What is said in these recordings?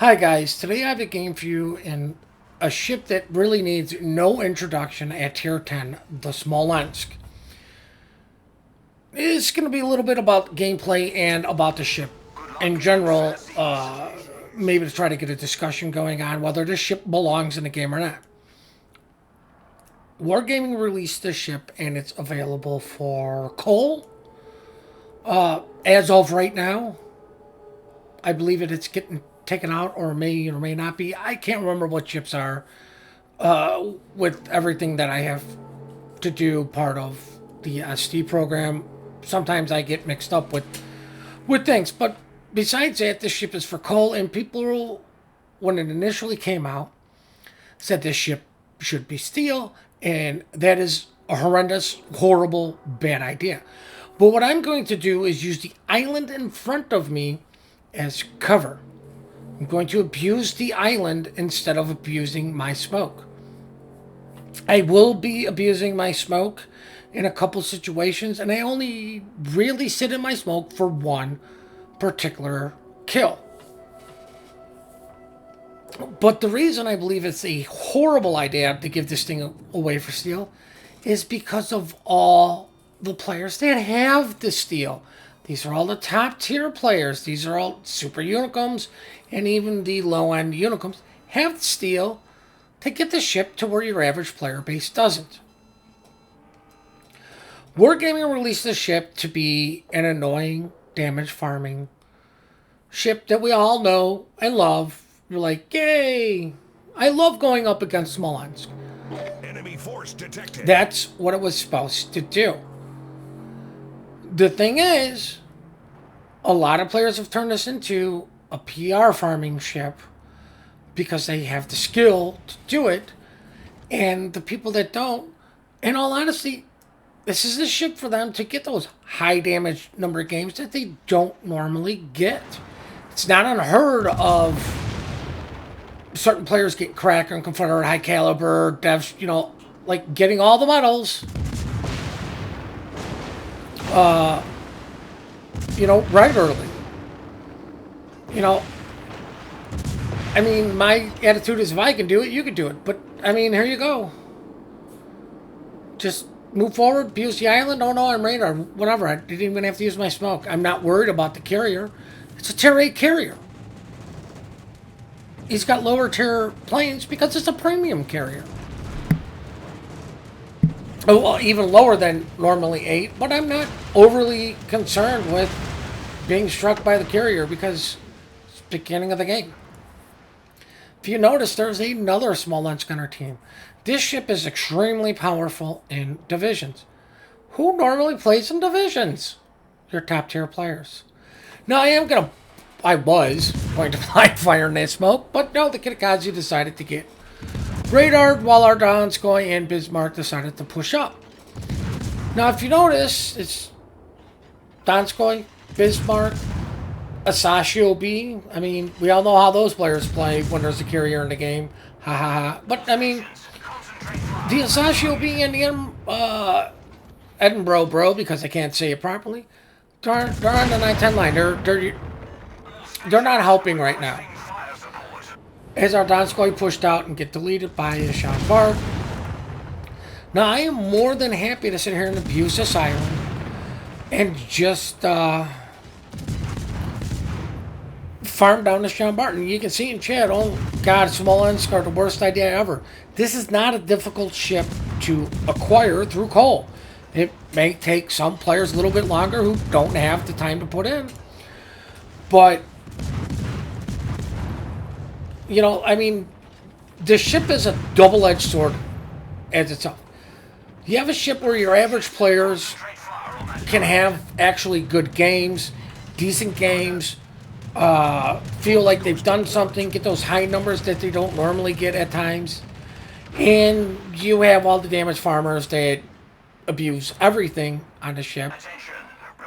Hi guys, today I have a game for you in a ship that really needs no introduction at tier 10, the Smolensk. It's going to be a little bit about gameplay and about the ship in general, maybe to try to get a discussion going on whether this ship belongs in the game or not. Wargaming released this ship and it's available for coal. As of right now, I believe it's getting taken out or may or may not be. I can't remember what ships are with everything that I have to do part of the SD program. Sometimes I get mixed up with things, but besides that, this ship is for coal. And people, when it initially came out, said this ship should be steel, and that is a horrendous, horrible, bad idea. But what I'm going to do is use the island in front of me as cover. I'm going to abuse the island instead of abusing my smoke. I will be abusing my smoke in a couple situations, and I only really sit in my smoke for one particular kill. But the reason I believe it's a horrible idea to give this thing away for steel is because of all the players that have the steel. These are all the top tier players. These are all super unicoms, and even the low end unicoms have the steel to get the ship to where your average player base doesn't. Wargaming released the ship to be an annoying damage farming ship that we all know and love. You're like, yay! I love going up against Smolensk. Enemy force detected. That's what it was supposed to do. The thing is, a lot of players have turned this into a PR farming ship because they have the skill to do it, and the people that don't, in all honesty, this is the ship for them to get those high damage number of games that they don't normally get. It's not unheard of certain players get cracked on Confederate high caliber devs, like getting all the medals. Regularly. You know, I mean, my attitude is if I can do it, you can do it. But, I mean, here you go. Just move forward, abuse the island. Oh, no, I'm radar. Whatever. I didn't even have to use my smoke. I'm not worried about the carrier. It's a tier 8 carrier. He's got lower tier planes because it's a premium carrier. Oh, well, even lower than normally 8. But I'm not overly concerned with being struck by the carrier because it's the beginning of the game. If you notice, there's another Smolensk on our team. This ship is extremely powerful in divisions. Who normally plays in divisions? Your top tier players. Now, I was going to fly fire in that smoke, but no, the Kitakazi decided to get radared while our Donskoy and Bismarck decided to push up. Now, if you notice, it's Donskoy, Bismarck, Asashio B. I mean, we all know how those players play when there's a carrier in the game. Ha ha ha. But, I mean, the Asashio B and the Edinburgh Bro, because I can't say it properly, they're on the 910 line. They're not helping right now. As our Donskoy pushed out and get deleted by a Sean Bard. Now, I am more than happy to sit here and abuse this island and just farm down to Sean Barton. You can see in chat, oh god, Smolensk are the worst idea ever. This is not a difficult ship to acquire through coal. It may take some players a little bit longer who don't have the time to put in. But, I mean, the ship is a double-edged sword as itself. You have a ship where your average players can have actually good games, decent games, feel like they've done something, get those high numbers that they don't normally get at times. And you have all the damage farmers that abuse everything on the ship.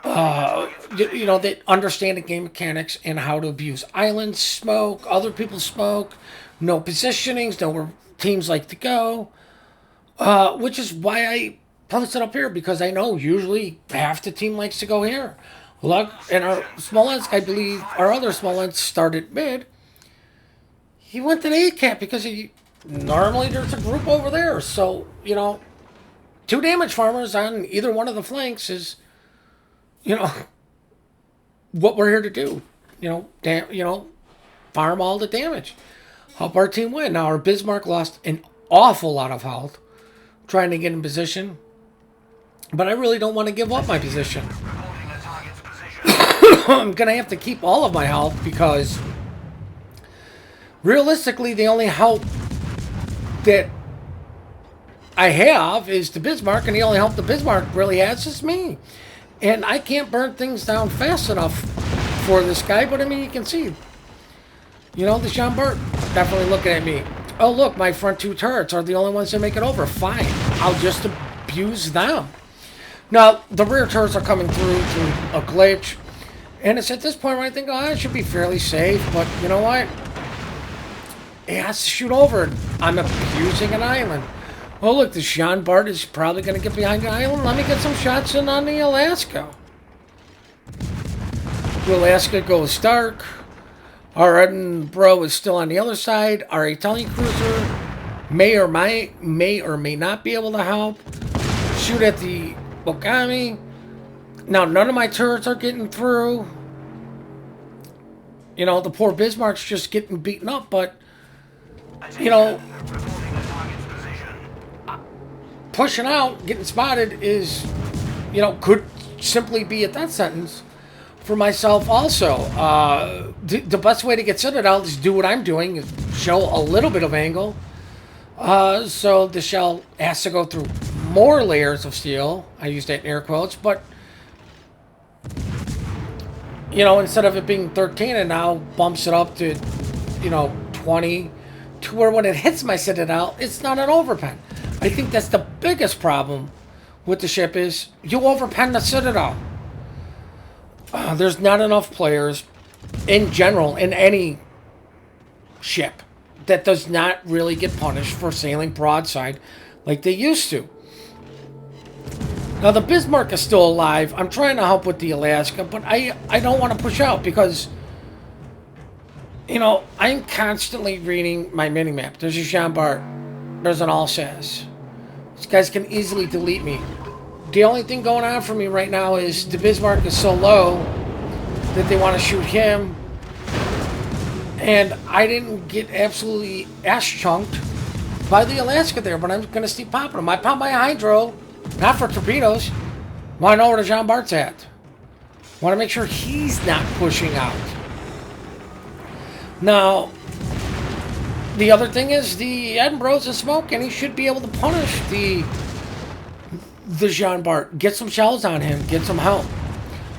That understand the game mechanics and how to abuse islands, smoke, other people's smoke, no positionings, know where teams like to go. Which is why I posted up here, because I know usually half the team likes to go here. Look, and our Smolensk, I believe, our other Smolensk started mid. he went to the ACAP because normally there's a group over there. So, 2 damage farmers on either one of the flanks is, you know, what we're here to do. Farm all the damage. Help our team win. Now, our Bismarck lost an awful lot of health trying to get in position. But I really don't want to give up my position. I'm going to have to keep all of my health because realistically, the only help that I have is the Bismarck, and the only help the Bismarck really has is me. And I can't burn things down fast enough for this guy, but I mean, you can see, the Jean Bart definitely looking at me. Oh, look, my front 2 turrets are the only ones that make it over. Fine. I'll just abuse them. Now, the rear turrets are coming through a glitch. And it's at this point where I think, I should be fairly safe. But you know what? It has to shoot over it. I'm abusing an island. Oh, look, the Jean Bart is probably going to get behind the island. Let me get some shots in on the Alaska. The Alaska goes dark. Our Edinburgh is still on the other side. Our Italian cruiser may or may not be able to help. Shoot at the Bogami. Now, none of my turrets are getting through. The poor Bismarck's just getting beaten up, but, pushing out, getting spotted is, could simply be a death sentence for myself also. The best way to get Citadel is do what I'm doing, is show a little bit of angle. So the shell has to go through more layers of steel. I use that in air quotes, but instead of it being 13, it now bumps it up to 20, to where when it hits my Citadel, it's not an overpen. I think that's the biggest problem with the ship is you overpen the Citadel. There's not enough players in general in any ship that does not really get punished for sailing broadside like they used to. Now, the Bismarck is still alive. I'm trying to help with the Alaska, but I don't want to push out because, I'm constantly reading my minimap. There's a Jean Bart. There's an Alsace. These guys can easily delete me. The only thing going on for me right now is the Bismarck is so low that they want to shoot him. And I didn't get absolutely ass-chunked by the Alaska there, but I'm going to keep popping them. I pop my Hydro. Not for torpedoes. Want to know where the Jean Bart's at. Want to make sure he's not pushing out. Now, the other thing is the Edinburgh's in smoke, and he should be able to punish the Jean Bart. Get some shells on him. Get some help.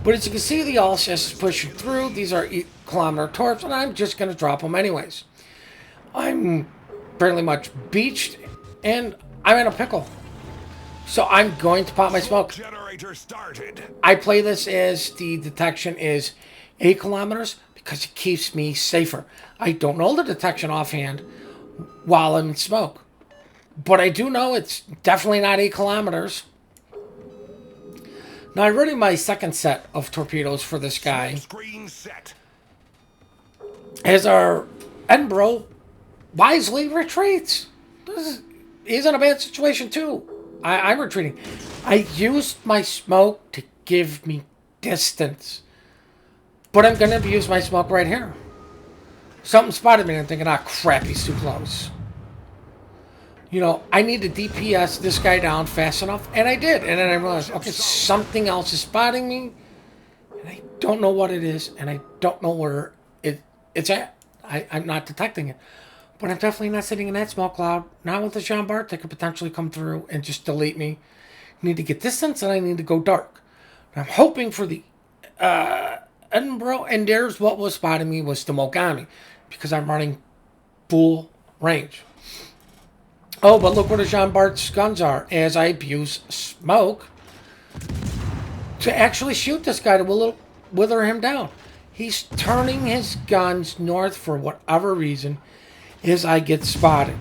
But as you can see, the Alsace is pushing through. These are 8-kilometer torps, and I'm just going to drop them anyways. I'm fairly much beached, and I'm in a pickle. So I'm going to pop my smoke. Generator started. I play this as the detection is 8 kilometers because it keeps me safer. I don't know the detection offhand while I'm in smoke. But I do know it's definitely not 8 kilometers. Now I'm ready my second set of torpedoes for this guy. Screen set. As our Edinburgh wisely retreats. He's in a bad situation too. I'm retreating. I used my smoke to give me distance. But I'm going to use my smoke right here. Something spotted me and I'm thinking, crap, he's too close. I need to DPS this guy down fast enough. And I did. And then I realized, okay, something else is spotting me. And I don't know what it is. And I don't know where it's at. I'm not detecting it. But I'm definitely not sitting in that smoke cloud. Not with the Jean Bart that could potentially come through and just delete me. I need to get distance and I need to go dark. And I'm hoping for the Edinburgh, and there's what was spotting me was the Mogami. Because I'm running full range. Oh, but look where the Jean Bart's guns are. As I abuse smoke to actually shoot this guy to wither him down. He's turning his guns north for whatever reason. As I get spotted.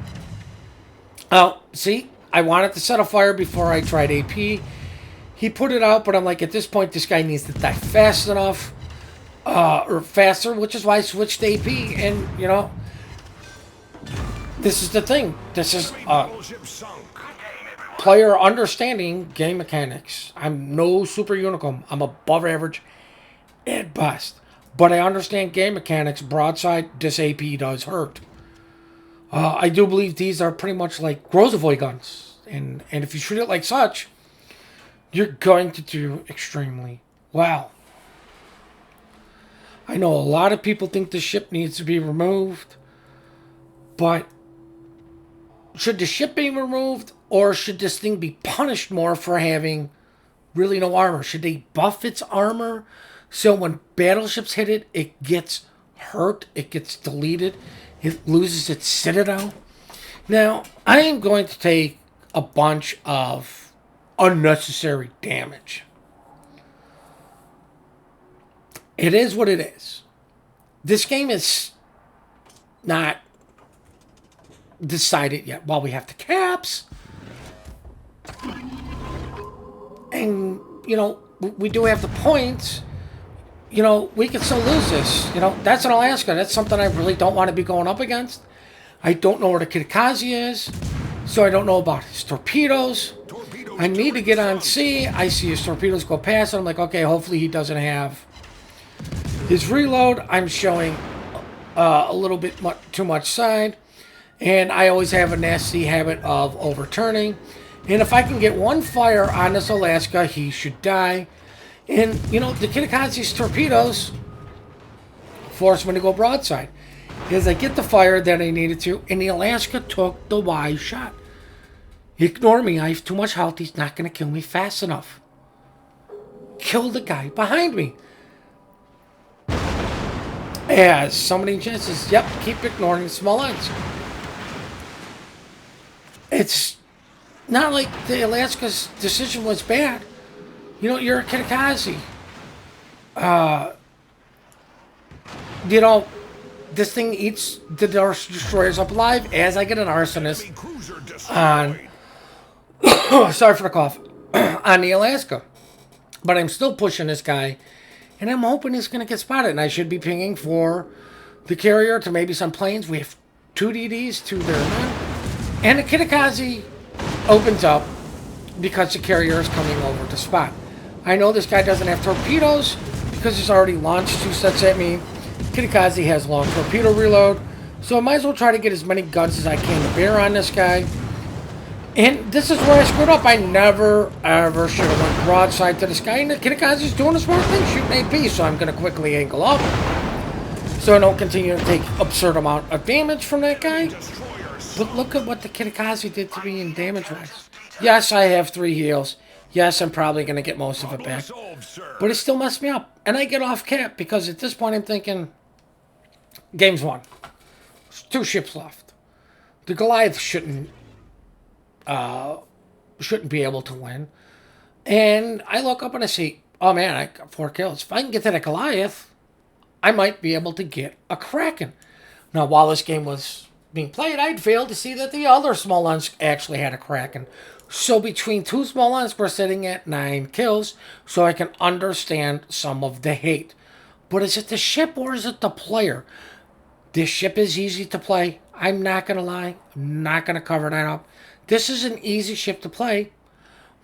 Oh, see? I wanted to set a fire before I tried AP. He put it out, but I'm like, at this point, this guy needs to die fast enough. Or faster, which is why I switched to AP. And, This is the thing. This is Battleship sunk. player understanding game mechanics. I'm no super unicorn. I'm above average at best. But I understand game mechanics. Broadside, this AP does hurt. I do believe these are pretty much like Grozavoy guns. And if you treat it like such, you're going to do extremely well. I know a lot of people think the ship needs to be removed. But should the ship be removed, or should this thing be punished more for having really no armor? Should they buff its armor so when battleships hit it, it gets hurt, it gets deleted, it loses its citadel? Now, I am going to take a bunch of unnecessary damage. It is what it is. This game is not decided yet. While we have the caps, and we do have the points. We can still lose this. That's in Alaska. That's something I really don't want to be going up against. I don't know where the Kitakaze is, so I don't know about his torpedoes. I need to get on sea. I see his torpedoes go past, and I'm like, okay, hopefully he doesn't have his reload. I'm showing a little bit too much side. And I always have a nasty habit of overturning. And if I can get one fire on this Alaska, he should die. And, the Kitakaze's torpedoes forced me to go broadside. As I get the fire that I needed to, and the Alaska took the wise shot. Ignore me, I have too much health, he's not going to kill me fast enough. Kill the guy behind me. As so many chances, yep, keep ignoring the Smolensk. It's not like the Alaska's decision was bad. You're a Kitakaze. This thing eats the destroyers up alive as I get an arsonist on... sorry for the cough. On the Alaska. But I'm still pushing this guy. And I'm hoping he's going to get spotted. And I should be pinging for the carrier to maybe some planes. We have 2 DDs, 2 there. And the Kitakaze opens up because the carrier is coming over to spot. I know this guy doesn't have torpedoes because he's already launched 2 sets at me. Kitakaze has long torpedo reload. So I might as well try to get as many guns as I can to bear on this guy. And this is where I screwed up. I never, ever should have went broadside to this guy. And the Kitakaze's doing a smart thing, shooting AP. So I'm going to quickly angle up, so I don't continue to take absurd amount of damage from that guy. But look at what the Kitakaze did to me in damage-wise. Yes, I have 3 heals. Yes, I'm probably going to get most of it back. But it still messed me up. And I get off cap because at this point I'm thinking, game's won. There's 2 ships left. The Goliath shouldn't be able to win. And I look up and I see, oh man, I got 4 kills. If I can get to the Goliath, I might be able to get a Kraken. Now, while this game was being played, I'd failed to see that the other Smolensk actually had a Kraken. So between 2 Smolensk, we're sitting at 9 kills, so I can understand some of the hate. But is it the ship or is it the player? This ship is easy to play. I'm not going to lie. I'm not going to cover that up. This is an easy ship to play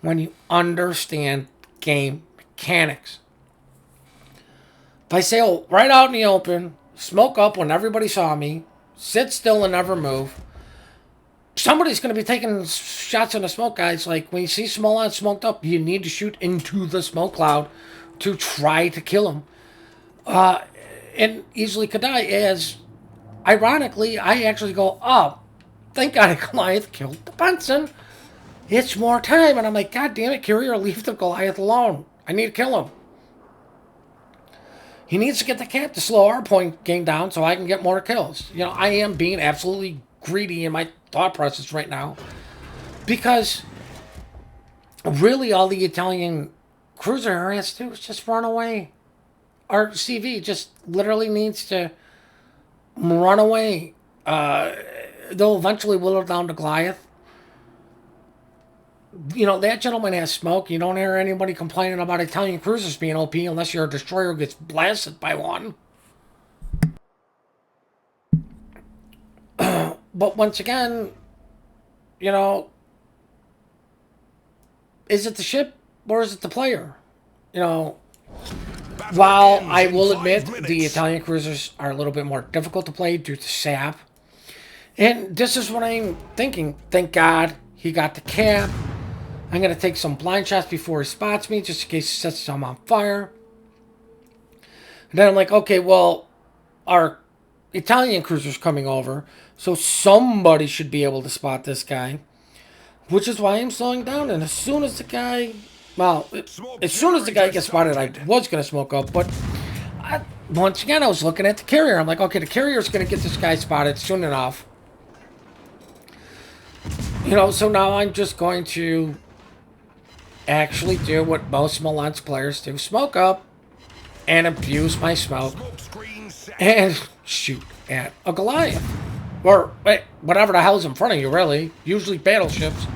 when you understand game mechanics. If I sail right out in the open, smoke up when everybody saw me, sit still and never move, somebody's going to be taking shots in the smoke, guys. Like, when you see Smolensk smoked up, you need to shoot into the smoke cloud to try to kill him. And easily could die, as, ironically, I actually go, oh, thank God a Goliath killed the Benson. It's more time. And I'm like, God damn it, carrier, leave the Goliath alone. I need to kill him. He needs to get the cap to slow our point game down so I can get more kills. I am being absolutely greedy in my thought process right now, because really all the Italian cruiser has to do is just run away. Our CV just literally needs to run away. They'll eventually whittle down to Goliath. That gentleman has smoke. You don't hear anybody complaining about Italian cruisers being OP unless your destroyer gets blasted by one. But once again, you know, is it the ship or is it the player? You know, Battle while ends I in will 5 admit the minutes. Italian cruisers are a little bit more difficult to play due to sap. And this is what I'm thinking. Thank God he got the cap. I'm going to take some blind shots before he spots me, just in case he sets some on fire. And then I'm like, okay, well, our Italian cruiser's coming over, so somebody should be able to spot this guy. Which is why I'm slowing down. And as soon as the guy, well, Smoke as soon as the guy generator gets spotted, I started. was going to smoke up. But once again, I was looking at the carrier. I'm like, okay, the carrier's going to get this guy spotted soon enough. You know, so now I'm just going to actually do what most Smolensk players do. Smoke up and abuse my smoke. Smoke screen set. And shoot at a Goliath. Or whatever the hell's in front of you, really. Usually battleships.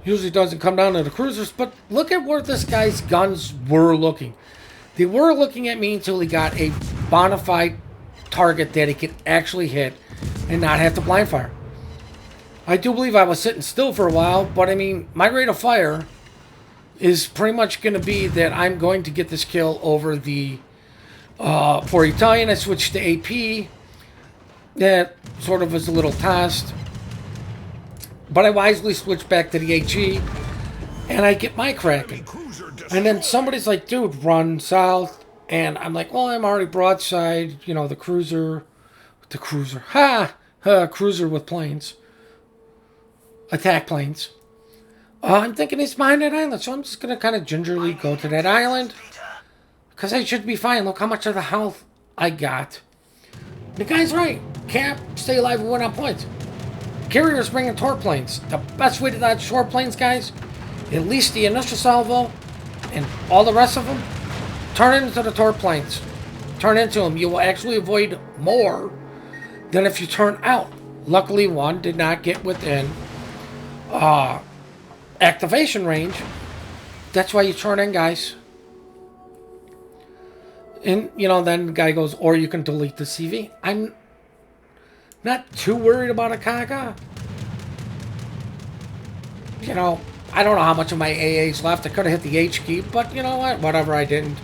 Usually doesn't come down to the cruisers. But look at where this guy's guns were looking. They were looking at me until he got a bona fide target that he could actually hit and not have to blind fire. I do believe I was sitting still for a while, but I mean, my rate of fire is pretty much going to be that I'm going to get this kill over the... for Italian, I switched to AP. That sort of was a little test. But I wisely switched back to the HE, and I get my cracking. Cruiser And then destroyed. somebody's like, dude, run south. And I'm like, well, I'm already broadside, you know, the cruiser. Cruiser with planes. Attack planes. I'm thinking he's behind that island, so I'm just going to kind of gingerly go to that island. Because I should be fine. Look how much of the health I got. The guy's right. Cap, stay alive, we win on points. Carriers bringing torp planes. The best way to dodge short planes, guys, at least the initial salvo and all the rest of them, turn into the torp planes. Turn into them. You will actually avoid more than if you turn out. Luckily, one did not get within activation range. That's why you turn in, guys. And, you know, then the guy goes, or you can delete the CV. I'm not too worried about a Kaga. You know, I don't know how much of my AA's left. I could have hit the H key, but you know what? Whatever, I didn't.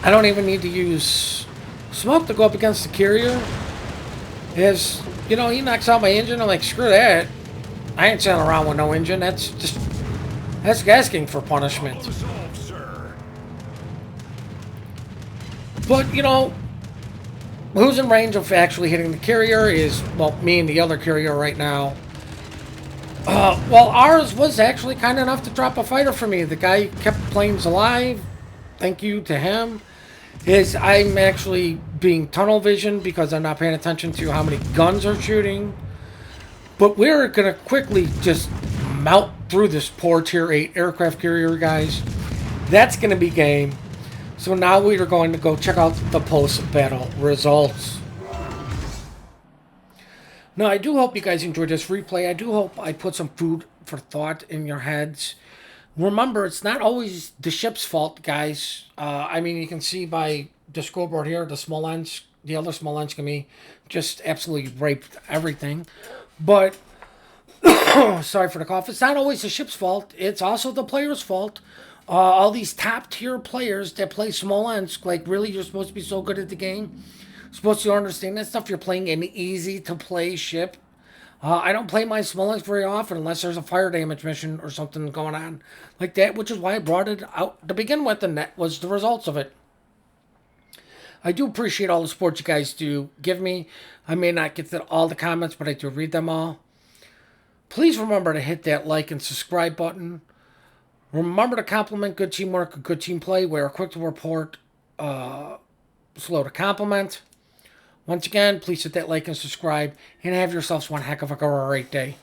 I don't even need to use smoke to go up against the carrier. Is, you know, he knocks out my engine. I'm like, screw that. I ain't sailing around with no engine. That's asking for punishment. Resolved, sir. But, you know, who's in range of actually hitting the carrier is, well, me and the other carrier right now. Well, ours was actually kind enough to drop a fighter for me. The guy kept planes alive. Thank you to him. I'm actually being tunnel vision because I'm not paying attention to how many guns are shooting. But we're going to quickly just melt through this poor Tier 8 aircraft carrier, guys. That's going to be game. So now we are going to go check out the post-battle results. Now, I do hope you guys enjoyed this replay. I do hope I put some food for thought in your heads. Remember, it's not always the ship's fault, guys. I mean, you can see by the scoreboard here, the Smolensk, the other Smolensk and me just absolutely raped everything. But, sorry for the cough. It's not always the ship's fault. It's also the player's fault. All these top-tier players that play Smolensk, like, really, you're supposed to be so good at the game. Supposed to understand that stuff. You're playing an easy-to-play ship. I don't play my Smolensk very often unless there's a fire damage mission or something going on like that, which is why I brought it out to begin with, and that was the results of it. I do appreciate all the support you guys do give me. I may not get to all the comments, but I do read them all. Please remember to hit that like and subscribe button. Remember to compliment good teamwork and good team play. We are quick to report, slow to compliment. Once again, please hit that like and subscribe, and have yourselves one heck of a great day.